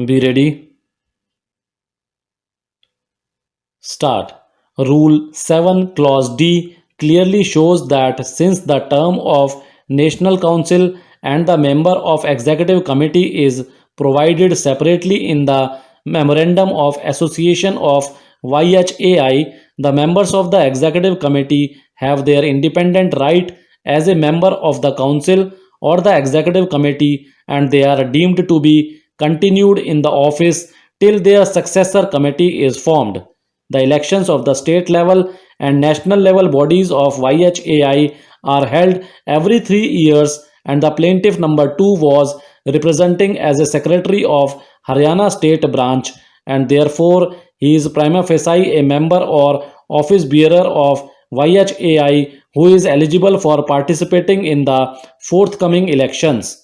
Be ready. Start. Rule 7 Clause D clearly shows that since the term of National Council and the member of Executive Committee is provided separately in the Memorandum of Association of YHAI, the members of the Executive Committee have their independent right as a member of the Council or the Executive Committee, and they are deemed to be continued in the office till their successor committee is formed. The elections of the state level and national level bodies of YHAI are held every 3 years, and the plaintiff number 2 was representing as a secretary of Haryana state branch, and therefore he is prima facie a member or office bearer of YHAI who is eligible for participating in the forthcoming elections.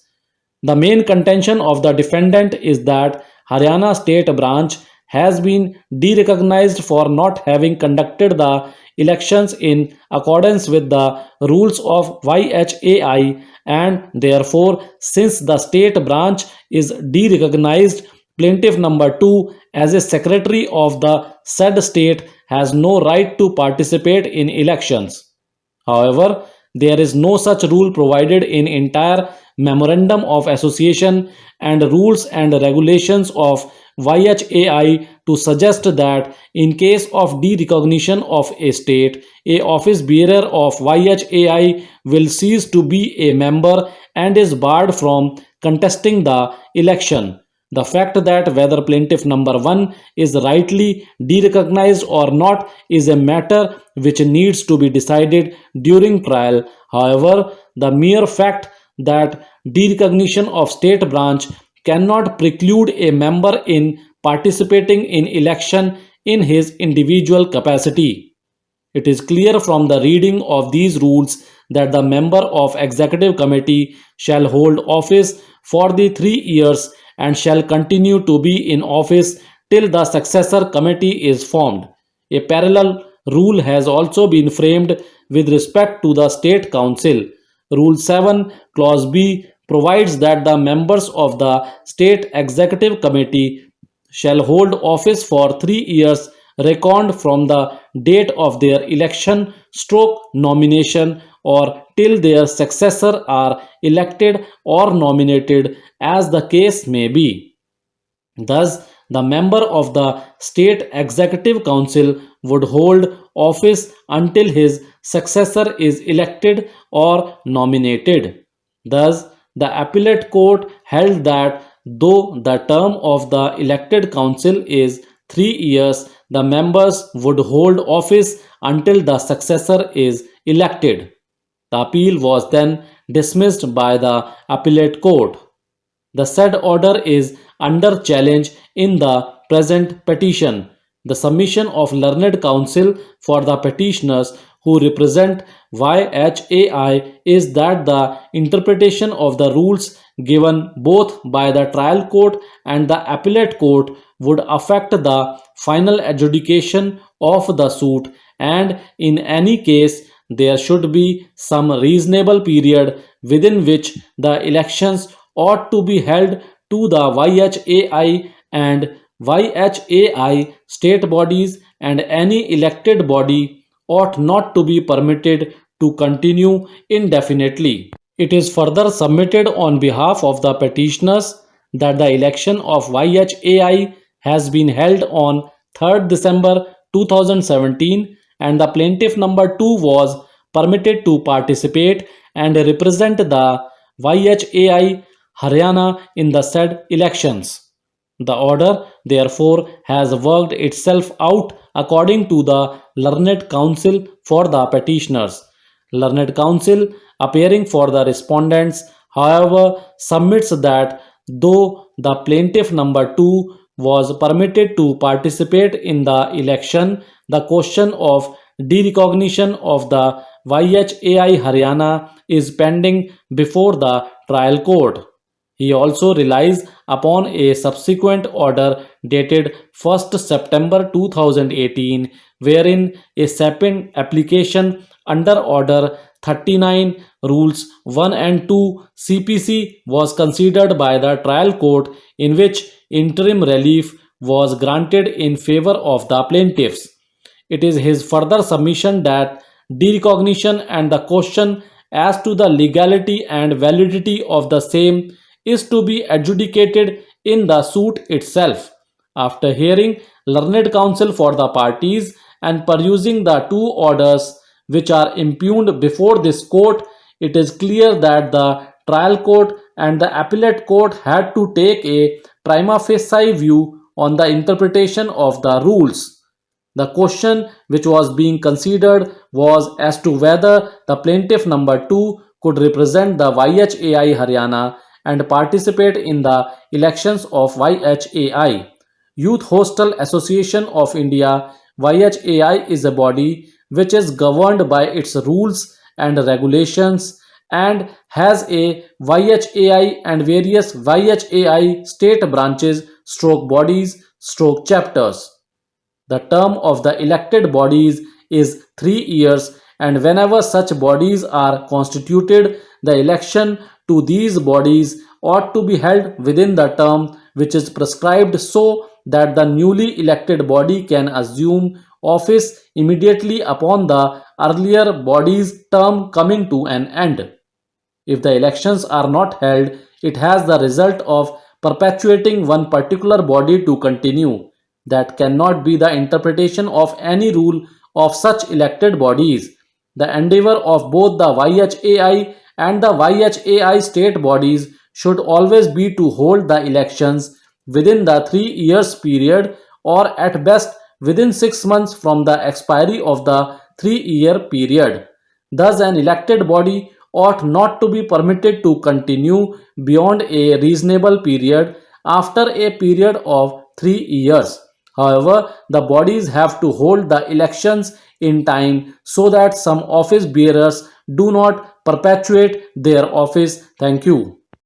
The main contention of the defendant is that Haryana State Branch has been derecognized for not having conducted the elections in accordance with the rules of YHAI, and therefore, since the state branch is derecognized, plaintiff number 2 as a secretary of the said state has no right to participate in elections. However, there is no such rule provided in entire Memorandum of Association and rules and regulations of YHAI to suggest that in case of derecognition of a state, a office bearer of YHAI will cease to be a member and is barred from contesting the election. The fact that whether plaintiff number 1 is rightly derecognized or not is a matter which needs to be decided during trial. However, the mere fact that derecognition of state branch cannot preclude a member in participating in election in his individual capacity. It is clear from the reading of these rules that the member of executive committee shall hold office for the 3 years and shall continue to be in office till the successor committee is formed. A parallel rule has also been framed with respect to the State Council. Rule 7, Clause B provides that the members of the State Executive Committee shall hold office for 3 years reckoned from the date of their election stroke nomination or till their successor are elected or nominated as the case may be. Thus, the member of the State Executive Council would hold office until his successor is elected or nominated. Thus, the appellate court held that though the term of the elected council is 3 years, the members would hold office until the successor is elected. The appeal was then dismissed by the appellate court. The said order is under challenge in the present petition. The submission of learned counsel for the petitioners who represent YHAI is that the interpretation of the rules given both by the trial court and the appellate court would affect the final adjudication of the suit, and in any case there should be some reasonable period within which the elections ought to be held to the YHAI and YHAI state bodies, and any elected body ought not to be permitted to continue indefinitely. It is further submitted on behalf of the petitioners that the election of YHAI has been held on 3rd December 2017, and the plaintiff number 2 was permitted to participate and represent the YHAI Haryana in the said elections. The order, therefore, has worked itself out according to the learned counsel for the petitioners. Learned counsel, appearing for the respondents, however, submits that though the plaintiff number 2 was permitted to participate in the election, the question of derecognition of the YHAI Haryana is pending before the trial court. He also relies upon a subsequent order dated 1st September 2018, wherein a second application under Order 39 Rules 1 and 2 CPC was considered by the trial court, in which interim relief was granted in favor of the plaintiffs. It is his further submission that derecognition and the question as to the legality and validity of the same is to be adjudicated in the suit itself. After hearing learned counsel for the parties and perusing the two orders which are impugned before this court, it is clear that the trial court and the appellate court had to take a prima facie view on the interpretation of the rules. The question which was being considered was as to whether the plaintiff number 2 could represent the YHAI Haryana and participate in the elections of YHAI. Youth Hostel Association of India YHAI is a body which is governed by its rules and regulations and has a YHAI and various YHAI state branches stroke bodies stroke chapters. The term of the elected bodies is 3 years, and whenever such bodies are constituted, the election to these bodies ought to be held within the term which is prescribed, so that the newly elected body can assume office immediately upon the earlier body's term coming to an end. If the elections are not held, it has the result of perpetuating one particular body to continue. That cannot be the interpretation of any rule of such elected bodies. The endeavor of both the YHAI and the YHAI state bodies should always be to hold the elections within the 3 years period, or at best within 6 months from the expiry of the 3 year period. Thus, an elected body ought not to be permitted to continue beyond a reasonable period after a period of 3 years. However, the bodies have to hold the elections in time so that some office bearers do not perpetuate their office. Thank you.